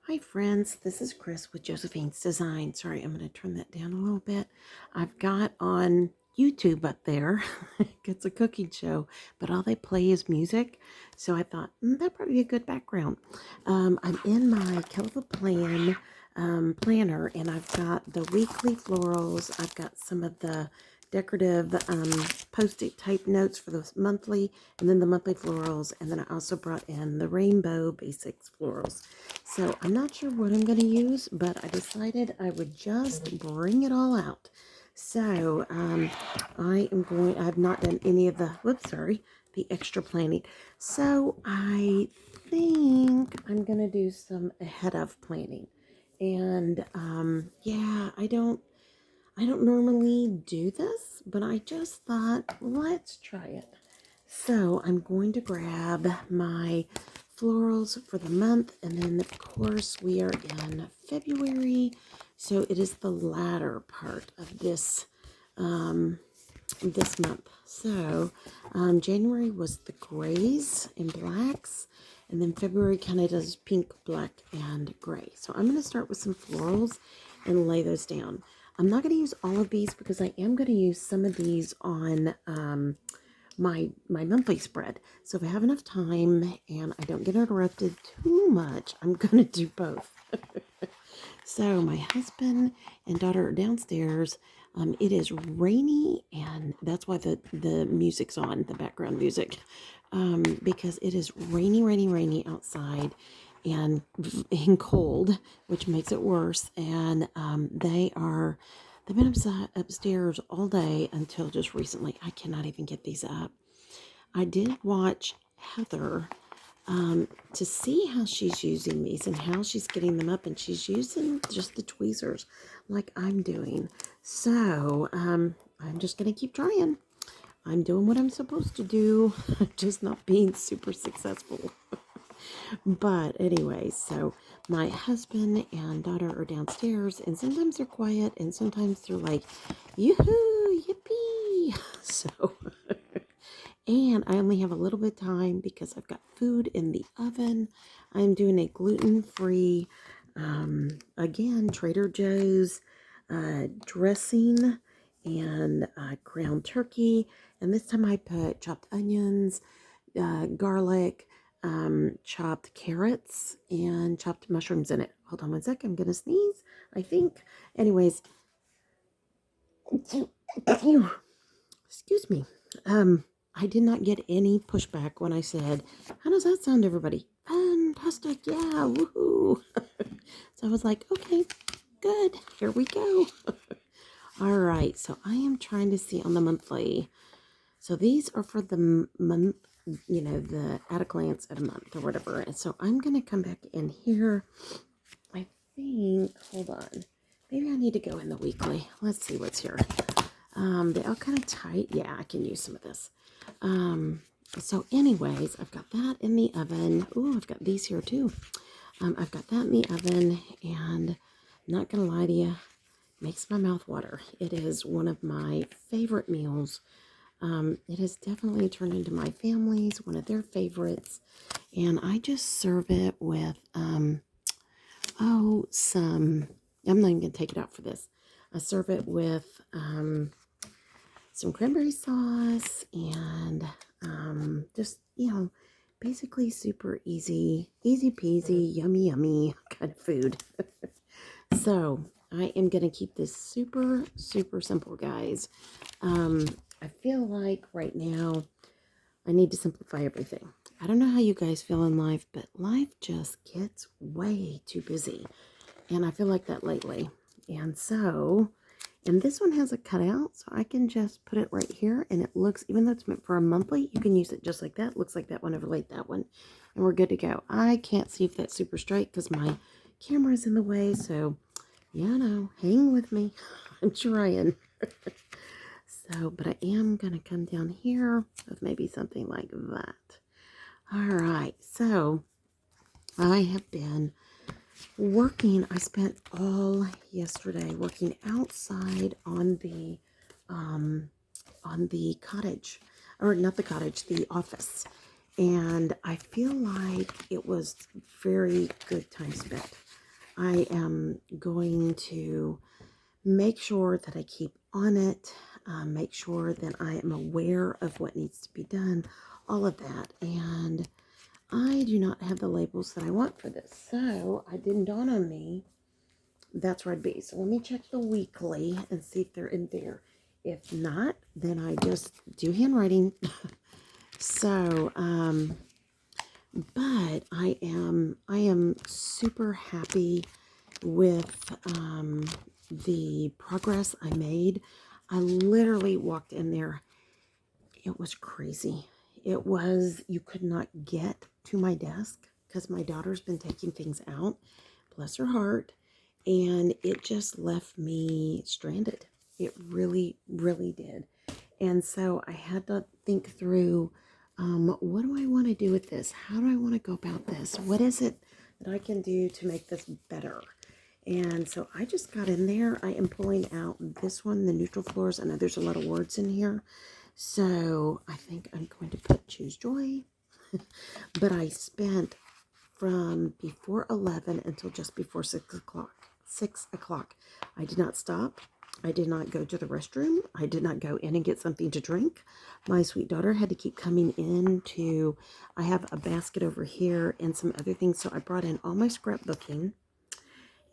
Hi friends, this is Chris with Josephine's Design. Sorry, I'm going to turn that down a little bit. I've got on YouTube up there. It's a cooking show, but all they play is music. So I thought that'd probably be a good background. I'm in my Kelva planner, and I've got the weekly florals. I've got some of the decorative post-it type notes for the monthly, and then the monthly florals, and then I also brought in the rainbow basics florals. So I'm not sure what I'm going to use, but I decided I would just bring it all out. So I've not done any of the extra planning. So I think I'm going to do some ahead of planning. And yeah, I don't normally do this, but I just thought, let's try it. So I'm going to grab my florals for the month, and then of course we are in February, so it is the latter part of this month. So January was the grays and blacks, and then February kind of does pink, black, and gray. So I'm going to start with some florals and lay those down. I'm not going to use all of these because I am going to use some of these on my monthly spread. So if I have enough time and I don't get interrupted too much, I'm going to do both. So my husband and daughter are downstairs. It is rainy, and that's why the music's on, the background music, because it is rainy outside, and cold, which makes it worse. And they've been upstairs all day until just recently. I cannot even get these up. I did watch Heather to see how she's using these and how she's getting them up, and she's using just the tweezers like I'm doing. So I'm just gonna keep trying. I'm doing what I'm supposed to do, just not being super successful. But anyway, so my husband and daughter are downstairs, and sometimes they're quiet, and sometimes they're like, yoo-hoo, yippee. So, and I only have a little bit of time because I've got food in the oven. I'm doing a gluten-free, again, Trader Joe's dressing and ground turkey. And this time I put chopped onions, garlic, chopped carrots, and chopped mushrooms in it. Hold on one sec. I'm going to sneeze, I think. Anyways, excuse me. I did not get any pushback when I said, how does that sound, everybody? Fantastic. Yeah. Woohoo. So I was like, okay, good. Here we go. All right. So I am trying to see on the monthly. So these are for the month, the at a glance at a month or whatever. And so I'm going to come back in here. I think, hold on. Maybe I need to go in the weekly. Let's see what's here. They're all kind of tight. Yeah, I can use some of this. So anyways, I've got that in the oven. Ooh, I've got these here too. I've got that in the oven, and I'm not going to lie to you, makes my mouth water. It is one of my favorite meals. It has definitely turned into my family's, one of their favorites. And I just serve it with, I'm not even going to take it out for this. I serve it with some cranberry sauce and just, basically super easy peasy, yummy kind of food. So I am going to keep this super simple, guys. I feel like right now I need to simplify everything. I don't know how you guys feel in life, but life just gets way too busy. And I feel like that lately. And this one has a cutout, so I can just put it right here, and it looks, even though it's meant for a monthly, you can use it just like that. It looks like that one overlaid that one, and we're good to go. I can't see if that's super straight because my camera's in the way, so, hang with me. I'm trying. So, but I am going to come down here with maybe something like that. All right, so I have been working. I spent all yesterday working outside on the cottage, or not the cottage, the office, and I feel like it was very good time spent. I am going to make sure that I keep on it, make sure that I am aware of what needs to be done, all of that. And I do not have the labels that I want for this. So it didn't dawn on me that's where I'd be. So let me check the weekly and see if they're in there. If not, then I just do handwriting. So, but I am super happy with the progress I made. I literally walked in there. It was crazy. It was, you could not get to my desk because my daughter's been taking things out, bless her heart, and it just left me stranded. It really, really did. And so I had to think through, what do I want to do with this? How do I want to go about this? What is it that I can do to make this better? And so I just got in there. I am pulling out this one, the neutral floors. I know there's a lot of words in here. So I think I'm going to put Choose Joy. But I spent from before 11 until just before 6 o'clock. 6 o'clock. I did not stop. I did not go to the restroom. I did not go in and get something to drink. My sweet daughter had to keep coming in to, I have a basket over here and some other things. So I brought in all my scrapbooking.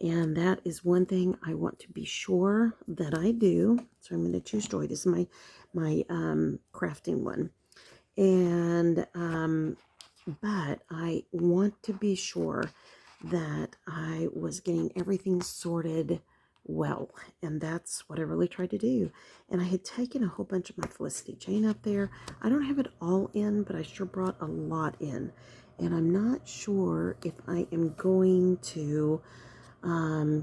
And that is one thing I want to be sure that I do. So I'm going to choose Joy. This is my crafting one. And, but I want to be sure that I was getting everything sorted well, and that's what I really tried to do. And I had taken a whole bunch of my Felicity chain up there. I don't have it all in, but I sure brought a lot in, and I'm not sure if I am going to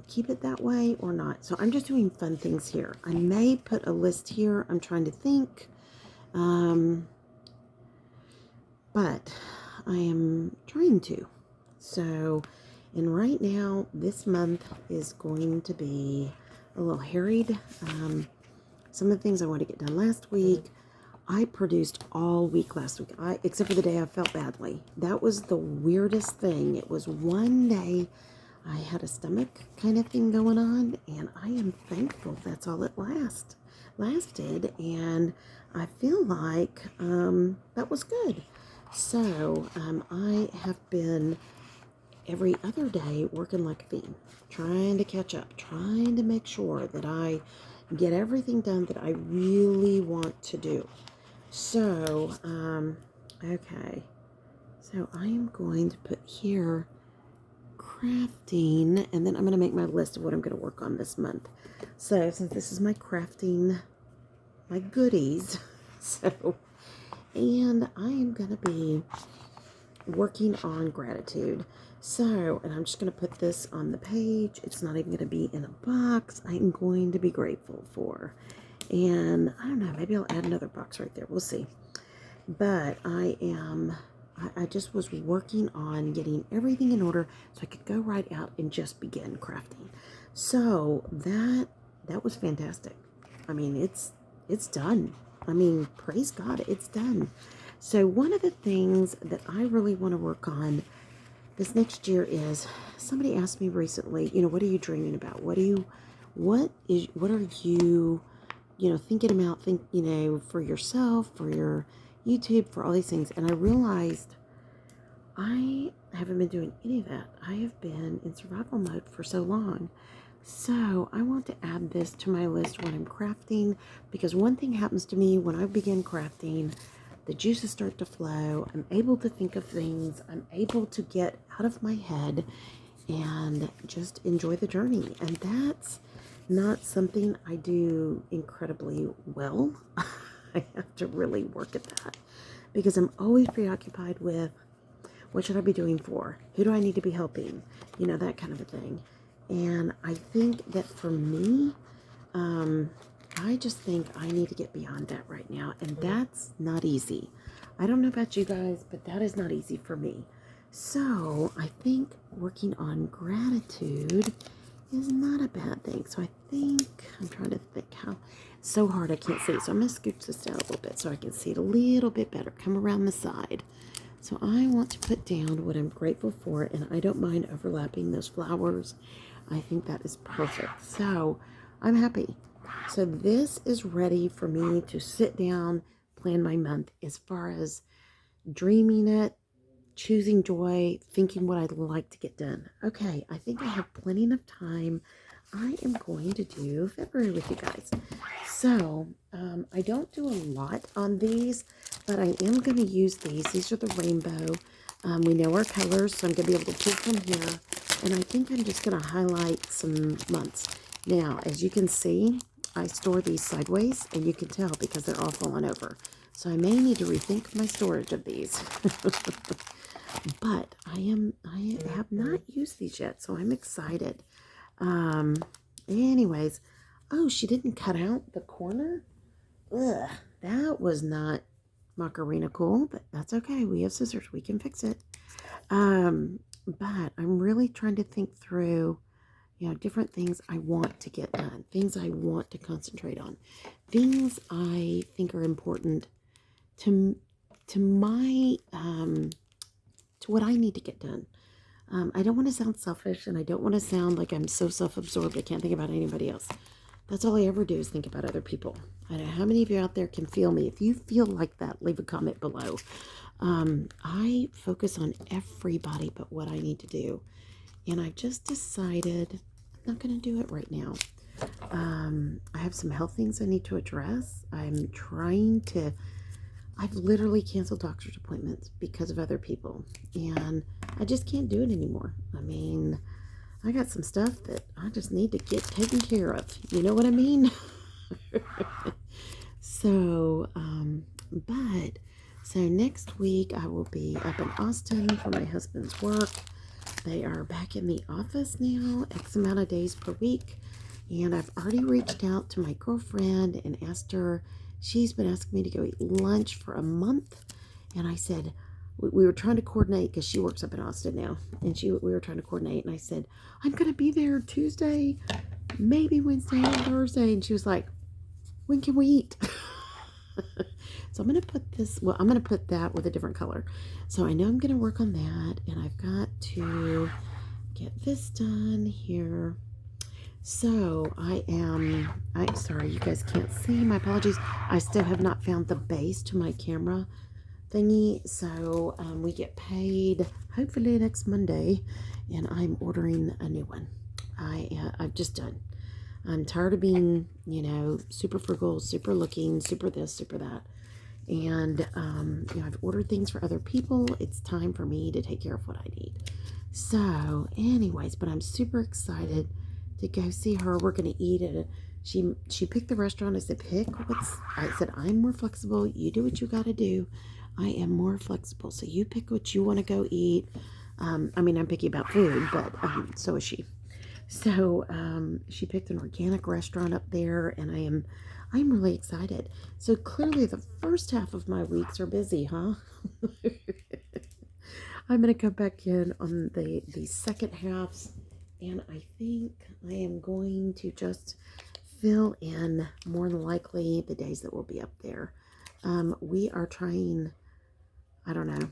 keep it that way or not. So I'm just doing fun things here. I may put a list here. I'm trying to think, but I am trying to. So, and right now, this month is going to be a little harried. Some of the things I want to get done last week, I produced all week last week, except for the day I felt badly. That was the weirdest thing. It was one day I had a stomach kind of thing going on, and I am thankful that's all it lasted, and I feel like that was good. So I have been every other day working like a fiend, trying to catch up, trying to make sure that I get everything done that I really want to do. So, okay. So I am going to put here crafting, and then I'm going to make my list of what I'm going to work on this month. So since this is my crafting, my goodies, so, and I am going to be working on gratitude. So, and I'm just going to put this on the page. It's not even going to be in a box. I'm going to be grateful for. And I don't know, maybe I'll add another box right there. We'll see. But I just was working on getting everything in order so I could go right out and just begin crafting. So that was fantastic. I mean, it's done. I mean, praise God, it's done. So one of the things that I really want to work on this next year is, somebody asked me recently, what are you dreaming about? What are you, thinking about, for yourself, for your YouTube, for all these things. And I realized I haven't been doing any of that. I have been in survival mode for so long. So I want to add this to my list when I'm crafting, because one thing happens to me when I begin crafting, the juices start to flow. I'm able to think of things. I'm able to get out of my head and just enjoy the journey. And that's not something I do incredibly well. I have to really work at that, because I'm always preoccupied with, what should I be doing for? Who do I need to be helping? That kind of a thing. And I think that for me, I just think I need to get beyond that right now. And that's not easy. I don't know about you guys, but that is not easy for me. So I think working on gratitude is not a bad thing. So I think, I'm trying to think how, so hard I can't see. So I'm going to scooch this down a little bit so I can see it a little bit better. Come around the side. So I want to put down what I'm grateful for, and I don't mind overlapping those flowers. I think that is perfect. So I'm happy. So this is ready for me to sit down, plan my month as far as dreaming it, choosing joy, thinking what I'd like to get done. Okay, I think I have plenty of time. I am going to do February with you guys. So, I don't do a lot on these, but I am going to use these. These are the rainbow. We know our colors, so I'm going to be able to pull from here. And I think I'm just going to highlight some months. Now, as you can see, I store these sideways, and you can tell because they're all falling over. So I may need to rethink my storage of these. But I have not used these yet, so I'm excited. Anyways, oh, she didn't cut out the corner? Ugh, that was not Macarena cool, but that's okay. We have scissors. We can fix it. But I'm really trying to think through, different things I want to get done, things I want to concentrate on, things I think are important to my to what I need to get done. I don't want to sound selfish, and I don't want to sound like I'm so self-absorbed I can't think about anybody else. That's all I ever do is think about other people. I don't know how many of you out there can feel me. If you feel like that, leave a comment below. I focus on everybody but what I need to do. And I just decided I'm not going to do it right now. I have some health things I need to address. I've literally canceled doctor's appointments because of other people, and I just can't do it anymore. I mean, I got some stuff that I just need to get taken care of. You know what I mean? So, so next week I will be up in Austin for my husband's work. They are back in the office now, X amount of days per week. And I've already reached out to my girlfriend and asked her. She's been asking me to go eat lunch for a month. And I said, we were trying to coordinate because she works up in Austin now. And we were trying to coordinate. And I said, I'm going to be there Tuesday, maybe Wednesday and Thursday. And she was like, when can we eat? So I'm going to put this, well, I'm going to put that with a different color. So I know I'm going to work on that. And I've got to get this done here. So sorry, you guys can't see, my apologies. I still have not found the base to my camera thingy. So we get paid hopefully next Monday, and I'm ordering a new one. I've just done. I'm tired of being, super frugal, super looking, super this, super that. And, I've ordered things for other people. It's time for me to take care of what I need. So anyways, but I'm super excited to go see her. We're going to eat at she picked the restaurant. I said, I said, I'm more flexible. You do what you got to do. I am more flexible. So you pick what you want to go eat. I'm picky about food, but so is she. So she picked an organic restaurant up there, and I'm really excited. So clearly the first half of my weeks are busy, huh? I'm going to come back in on the second halves, and I think I am going to just fill in more than likely the days that we'll be up there. We are trying, I don't know,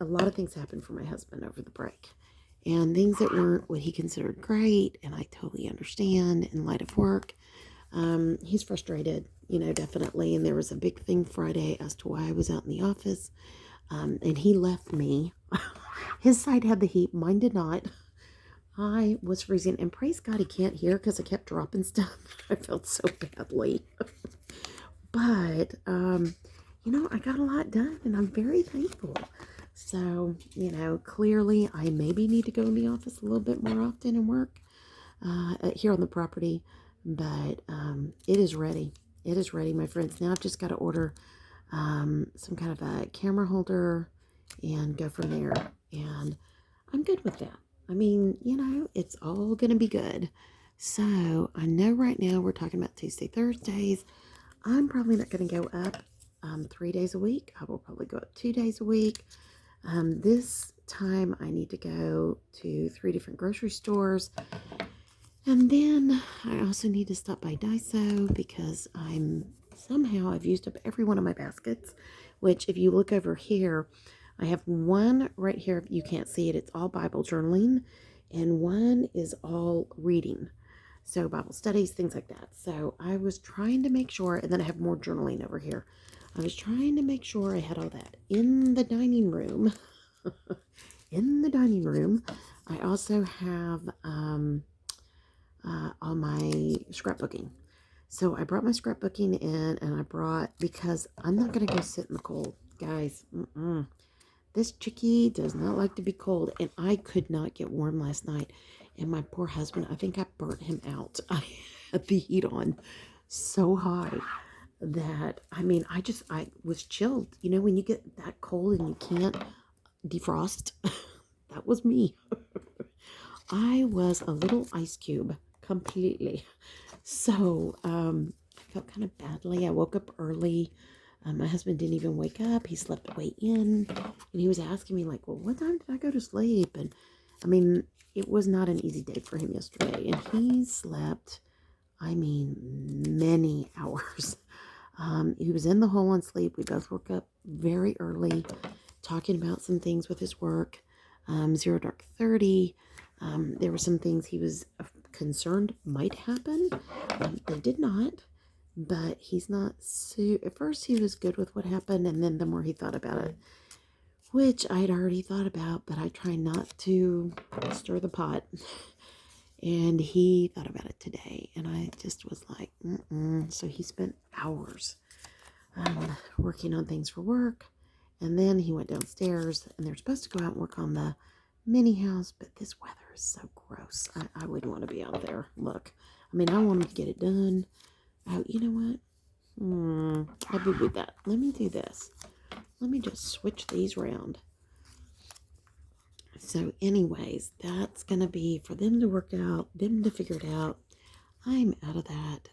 a lot of things happened for my husband over the break, and things that weren't what he considered great, and I totally understand in light of work. He's frustrated, definitely, and there was a big thing Friday as to why I was out in the office, and he left me. His side had the heat, mine did not. I was freezing, and praise God he can't hear because I kept dropping stuff. I felt so badly. But, I got a lot done, and I'm very thankful. So, clearly I maybe need to go in the office a little bit more often and work here on the property. But it is ready. It is ready, my friends. Now I've just got to order some kind of a camera holder and go from there. And I'm good with that. It's all going to be good. So I know right now we're talking about Tuesday, Thursdays. I'm probably not going to go up 3 days a week. I will probably go up 2 days a week. This time I need to go to 3 different grocery stores. And then I also need to stop by Daiso because I've used up every one of my baskets, which if you look over here, I have one right here. You can't see it. It's all Bible journaling. And one is all reading. So Bible studies, things like that. So I was trying to make sure, and then I have more journaling over here. I was trying to make sure I had all that in the dining room. In the dining room, I also have all my scrapbooking. So I brought my scrapbooking in, and I brought, because I'm not going to go sit in the cold, guys. This chickie does not like to be cold, and I could not get warm last night. And my poor husband, I think I burnt him out. I had the heat on so high that, I mean, I was chilled. You know, when you get that cold and you can't defrost, that was me. I was a little ice cube completely. So I felt kind of badly. I woke up early. My husband didn't even wake up. He slept way in. And he was asking me, like, well, what time did I go to sleep? And I mean, it was not an easy day for him yesterday. And he slept, I mean, many hours. He was in the hole in sleep. We both woke up very early, talking about some things with his work. 0 Dark 30. There were some things he was concerned might happen. They did not, but he's not at first he was good with what happened, and then the more he thought about it, which I'd already thought about, but I try not to stir the pot. And he thought about it today, and I just was like, So he spent hours working on things for work, and then he went downstairs, and they're supposed to go out and work on the mini house, but this weather is so gross. I wouldn't want to be out there. Look, I mean, I want him to get it done. Oh, you know what? I boo-booed that. Let me do this. Let me just switch these around. So anyways, that's going to be for them to work out, them to figure it out. I'm out of that.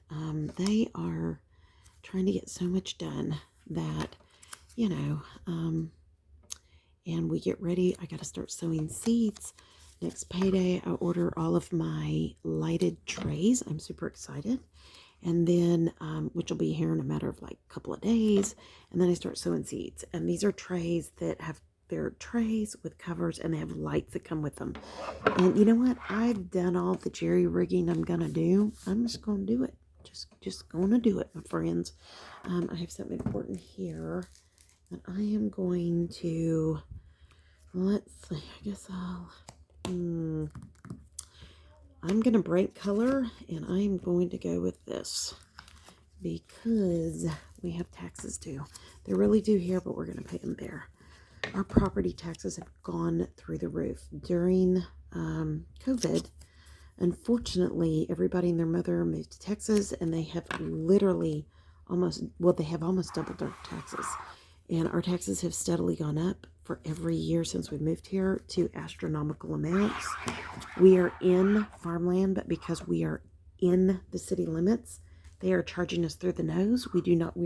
They are trying to get so much done that, you know, and we get ready. I got to start sewing seats. Next payday, I order all of my lighted trays. I'm super excited. And then, which will be here in a matter of like a couple of days. And then I start sewing seats. And these are trays that have, they're trays with covers, and they have lights that come with them. And you know what? I've done all the jerry rigging I'm going to do. I'm just going to do it. Just going to do it, my friends. I have something important here that I am going to, let's see, I guess I'm going to break color, and I'm going to go with this because we have taxes due. They're really due here, but we're going to pay them there. Our property taxes have gone through the roof. During COVID, unfortunately, everybody and their mother moved to Texas, and they have literally almost doubled our taxes. And our taxes have steadily gone up for every year since we moved here to astronomical amounts. We are in farmland, but because we are in the city limits, they are charging us through the nose. We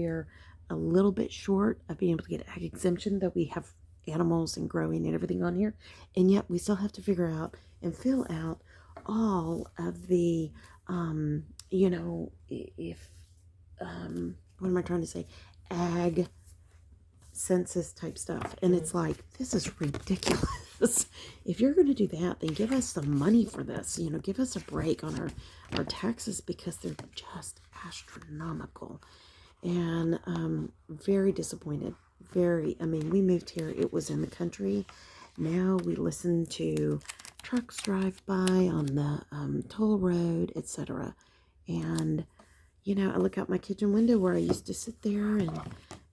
are a little bit short of being able to get ag exemption, though we have animals and growing and everything on here. And yet we still have to figure out and fill out all of the, what am I trying to say? Ag census type stuff. And it's like, this is ridiculous. If you're going to do that, then give us some money for this. Give us a break on our taxes, because they're just astronomical. And very disappointed. We moved here, it was in the country. Now we listen to trucks drive by on the toll road, etc. And I look out my kitchen window where I used to sit there and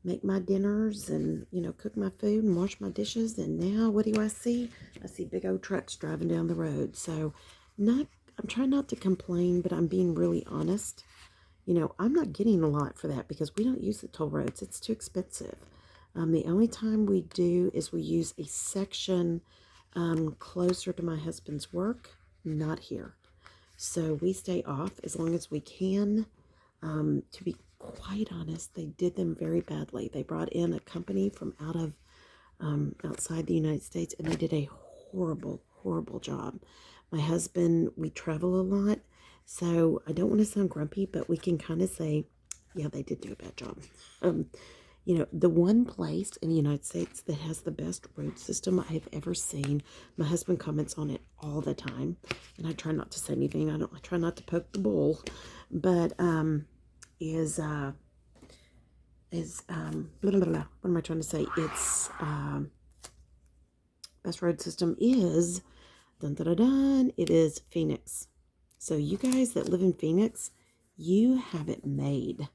make my dinners and cook my food and wash my dishes, and now what do I see? I see big old trucks driving down the road. So I'm trying not to complain, but I'm being really honest. I'm not getting a lot for that because we don't use the toll roads. It's too expensive. The only time we do is we use a section closer to my husband's work, not here. So we stay off as long as we can. To be quite honest, they did them very badly. They brought in a company from outside the United States, and they did a horrible, horrible job. My husband, we travel a lot, so I don't want to sound grumpy, but we can kind of say, yeah, they did do a bad job. You know, the one place in the United States that has the best road system I have ever seen. My husband comments on it all the time, and I try not to say anything. I try not to poke the bull, but is blah, blah, blah. What am I trying to say? It's best road system is dun dun dun dun. It is Phoenix. So you guys that live in Phoenix, you have it made.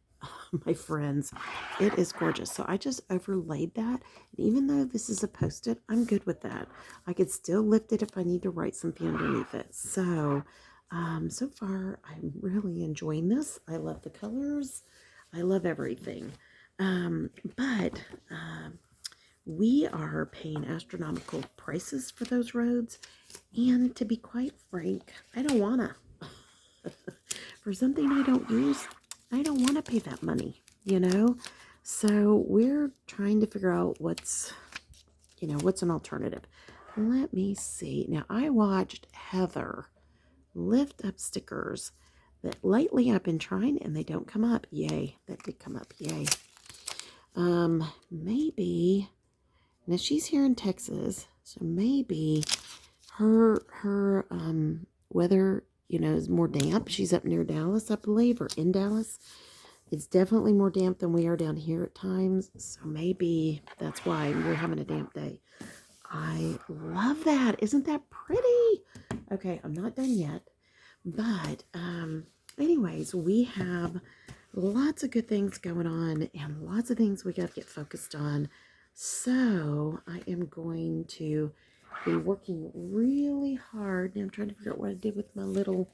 My friends, it is gorgeous. So I just overlaid that, and even though this is a post-it, I'm good with that. I could still lift it if I need to write something underneath it. So so far I'm really enjoying this. I love the colors, I love everything, but we are paying astronomical prices for those roads, and to be quite frank, I don't wanna. For something I don't use, I don't want to pay that money, you know? So we're trying to figure out what's an alternative. Let me see. Now, I watched Heather lift up stickers that lately I've been trying and they don't come up. Yay, that did come up. Yay. Maybe, now she's here in Texas, so maybe her weather, is more damp. She's up near Dallas, I believe, or in Dallas. It's definitely more damp than we are down here at times, so maybe that's why we're having a damp day. I love that. Isn't that pretty? Okay, I'm not done yet, but anyways, we have lots of good things going on and lots of things we got to get focused on. So I am going to be working really hard. Now I'm trying to figure out what I did with my little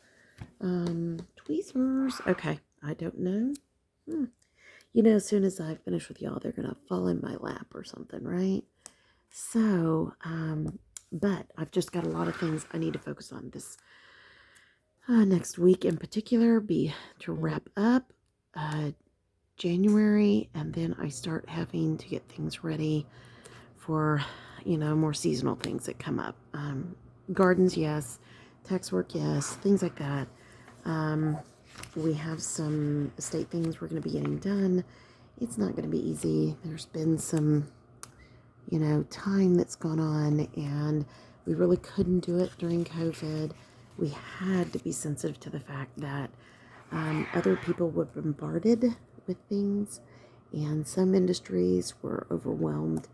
tweezers. Okay, I don't know. As soon as I finish with y'all, they're gonna fall in my lap or something, right? So, but I've just got a lot of things I need to focus on this next week in particular. Be to wrap up January, and then I start having to get things ready for more seasonal things that come up. Gardens, yes. Tax work, yes. Things like that. We have some estate things we're going to be getting done. It's not going to be easy. There's been some, time that's gone on, and we really couldn't do it during COVID. We had to be sensitive to the fact that other people were bombarded with things, and some industries were overwhelmed.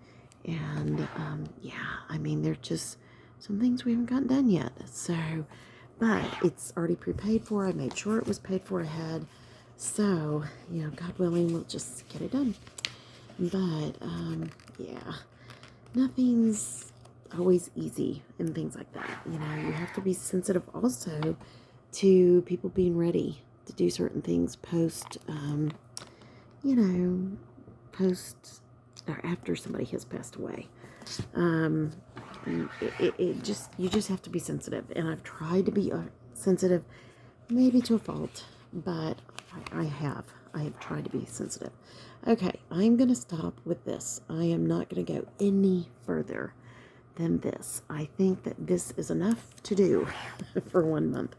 And there's just some things we haven't gotten done yet. So, but it's already prepaid for. I made sure it was paid for ahead. So, God willing, we'll just get it done. But, nothing's always easy and things like that. You have to be sensitive also to people being ready to do certain things post or after somebody has passed away. You just have to be sensitive, and I've tried to be sensitive, maybe to a fault, but I have tried to be sensitive. Okay, I'm gonna stop with this. I am not gonna go any further than this. I think that this is enough to do for 1 month,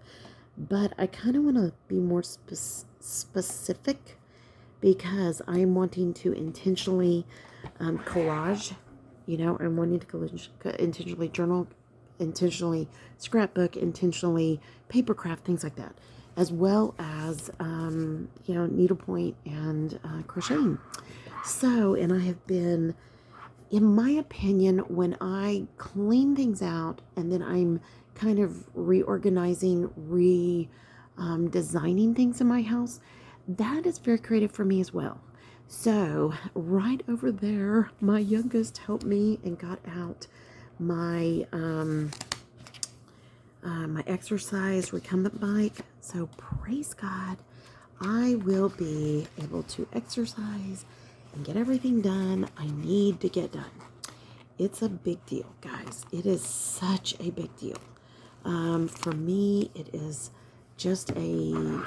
but I kind of want to be more specific, because I am wanting to intentionally collage. I'm wanting to intentionally journal, intentionally scrapbook, intentionally papercraft, things like that, as well as needlepoint and crocheting. So, and I have been, in my opinion, when I clean things out and then I'm kind of reorganizing, designing things in my house, that is very creative for me as well. So right over there, my youngest helped me and got out my my exercise recumbent bike. So praise God, I will be able to exercise and get everything done I need to get done. It's a big deal, guys. It is such a big deal. For me, it is just a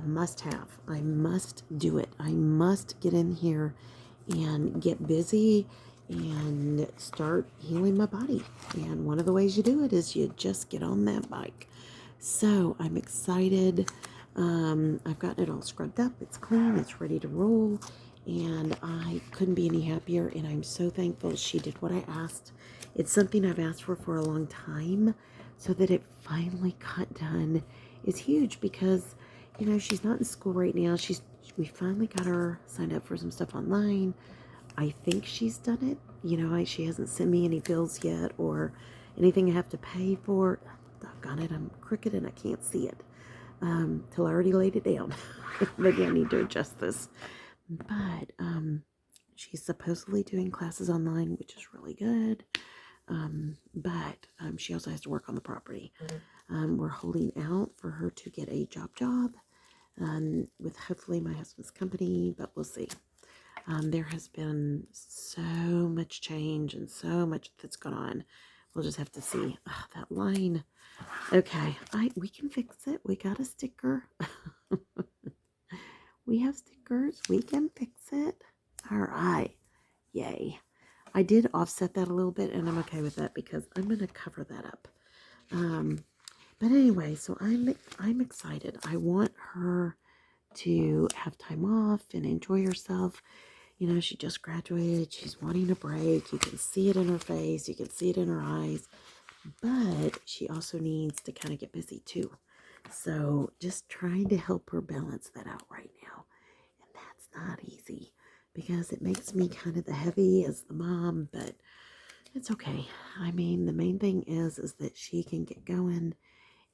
must-have. I must do it. I must get in here and get busy and start healing my body. And one of the ways you do it is you just get on that bike. So I'm excited. I've gotten it all scrubbed up. It's clean. It's ready to roll. and I couldn't be any happier, and I'm so thankful she did what I asked. It's something I've asked for a long time, so that it finally got done is huge because, you know, she's not in school right now. We finally got her signed up for some stuff online. I think she's done it. You know, she hasn't sent me any bills yet or anything I have to pay for. Doggone it, I'm crooked and I can't see it till I already laid it down. Maybe I need to adjust this. But she's supposedly doing classes online, which is really good. But she also has to work on the property. We're holding out for her to get a job with hopefully my husband's company, but we'll see. There has been so much change and so much that's gone on. We'll just have to see. Oh, that line. Okay, we can fix it. We got a sticker. We have stickers. We can fix it. All right. Yay. I did offset that a little bit, and I'm okay with that because I'm going to cover that up. But anyway, so I'm excited. I want her to have time off and enjoy herself. You know, she just graduated. She's wanting a break. You can see it in her face. You can see it in her eyes. But she also needs to kind of get busy too. So just trying to help her balance that out right now. And that's not easy because it makes me kind of the heavy as the mom, but it's okay. I mean, the main thing is that she can get going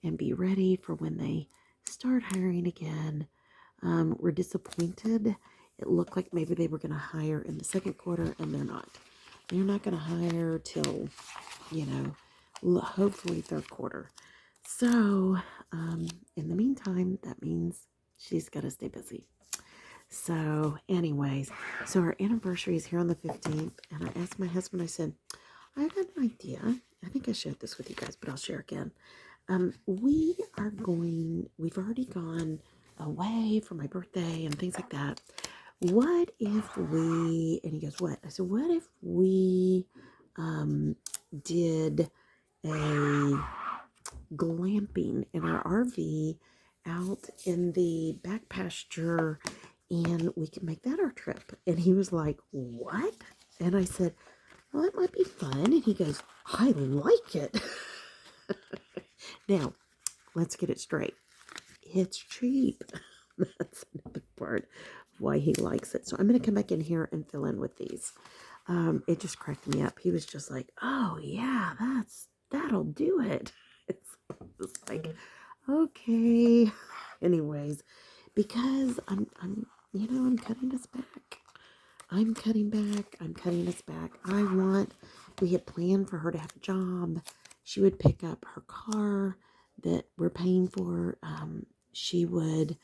and be ready for when they start hiring again. We're disappointed. It looked like maybe they were going to hire in the second quarter, and they're not. They're not going to hire till, you know, hopefully third quarter. So, in the meantime, that means she's got to stay busy. So, anyways, so our anniversary is here on the 15th, and I asked my husband, I said, I have an idea. I think I shared this with you guys, but I'll share again. We've already gone away for my birthday and things like that. What if we, and he goes, what? I said, what if we did a glamping in our RV out in the back pasture, and we can make that our trip? And he was like, what? And I said, well, that might be fun. And he goes, I like it. Now, let's get it straight. It's cheap. That's another part of why he likes it. So I'm going to come back in here and fill in with these. It just cracked me up. He was just like, oh, yeah, that'll do it. It's like, okay. Anyways, because I'm cutting us back. I'm cutting us back. We had planned for her to have a job. She would pick up her car that we're paying for. She would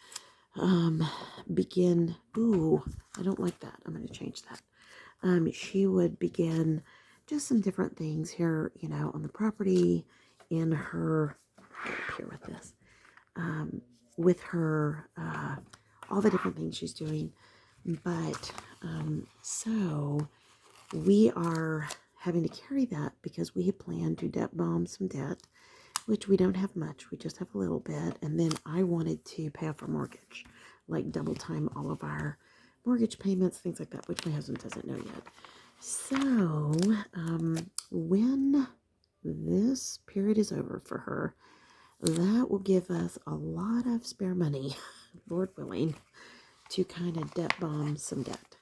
begin, I don't like that. I'm going to change that. She would begin just some different things here, you know, on the property in her, up here with this, with her, all the different things she's doing. But, so we are having to carry that because we had planned to debt bomb some debt, which we don't have much. We just have a little bit. And then I wanted to pay off our mortgage, like double time all of our mortgage payments, things like that, which my husband doesn't know yet. So, when this period is over for her, that will give us a lot of spare money, Lord willing, to kind of debt bomb some debt.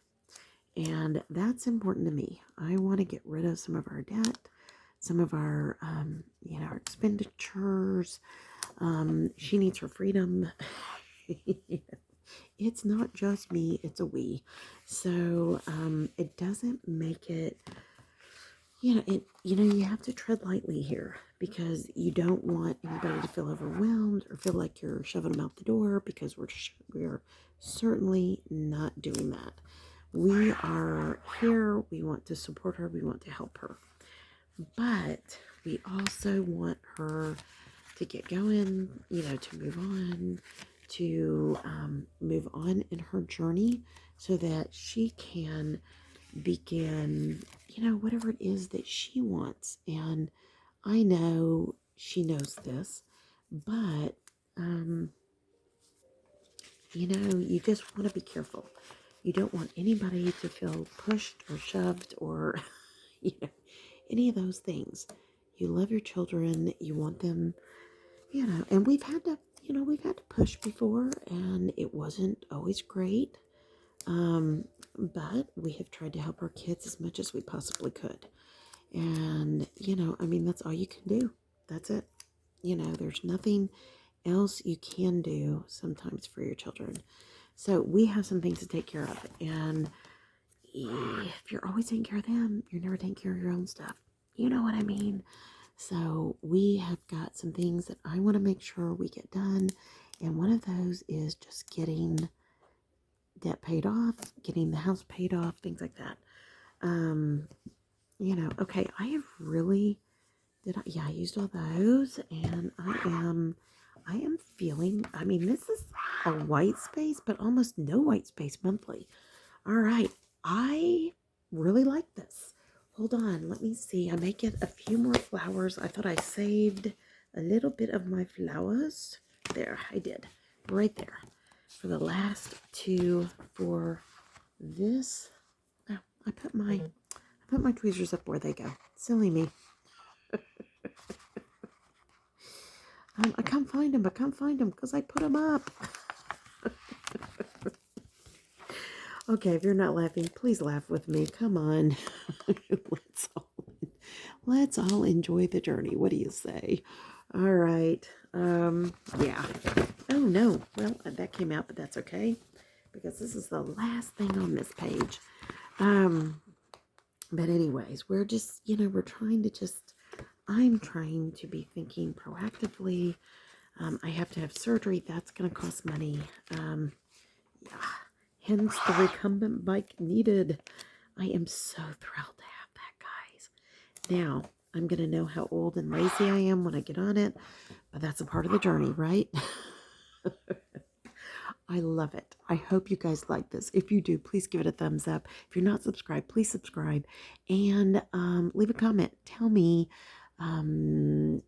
And that's important to me. I want to get rid of some of our debt, some of our, our expenditures. She needs her freedom. It's not just me, it's a we. So, it doesn't make it, you have to tread lightly here because you don't want anybody to feel overwhelmed or feel like you're shoving them out the door, because we're certainly not doing that. We are here. We want to support her. We want to help her. But we also want her to get going, to move on in her journey so that she can begin, whatever it is that she wants. And I know she knows this, but, you just want to be careful You don't want anybody to feel pushed or shoved or, you know, any of those things. You love your children. You want them, and we've had to push before, and it wasn't always great. But we have tried to help our kids as much as we possibly could. And, that's all you can do. That's it. There's nothing else you can do sometimes for your children. So we have some things to take care of. And if you're always taking care of them, you're never taking care of your own stuff. You know what I mean? So we have got some things that I want to make sure we get done. And one of those is just getting debt paid off, getting the house paid off, things like that. Okay, I used all those, and I am feeling, this is a white space, but almost no white space monthly. All right, I really like this. Hold on, let me see. I may get a few more flowers. I thought I saved a little bit of my flowers. There, I did. Right there. For the last two for this. Oh, I put my tweezers up where they go. Silly me. I can't find them. I can't find them because I put them up. Okay, if you're not laughing, please laugh with me. Come on. Let's all enjoy the journey. What do you say? All right. Yeah. Oh, no. Well, that came out, but that's okay because this is the last thing on this page. But anyways, we're just, I'm trying to be thinking proactively. I have to have surgery. That's going to cost money. Yeah. Hence the recumbent bike needed. I am so thrilled to have that, guys. Now, I'm going to know how old and lazy I am when I get on it, but that's a part of the journey, right? I love it. I hope you guys like this. If you do, please give it a thumbs up. If you're not subscribed, please subscribe and leave a comment. Tell me, do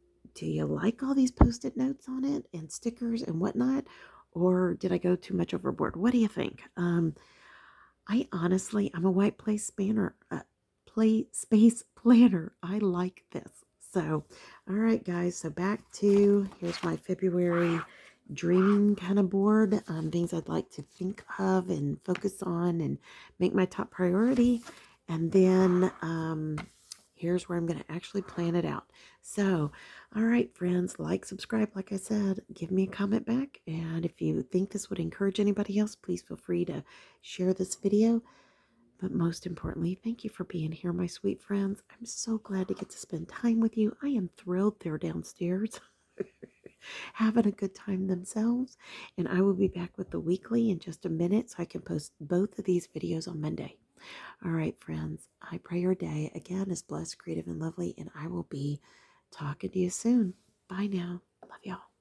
you like all these Post-it notes on it and stickers and whatnot? Or did I go too much overboard? What do you think? I'm a white space planner. I like this. So, all right, guys. So here's my February dreaming kind of board. Things I'd like to think of and focus on and make my top priority. And then here's where I'm going to actually plan it out. So, all right, friends, subscribe, like I said, give me a comment back. And if you think this would encourage anybody else, please feel free to share this video. But most importantly, thank you for being here, my sweet friends. I'm so glad to get to spend time with you. I am thrilled they're downstairs having a good time themselves. And I will be back with the weekly in just a minute so I can post both of these videos on Monday. All right, friends, I pray your day again is blessed, creative, and lovely, and I will be talking to you soon. Bye now. Love y'all.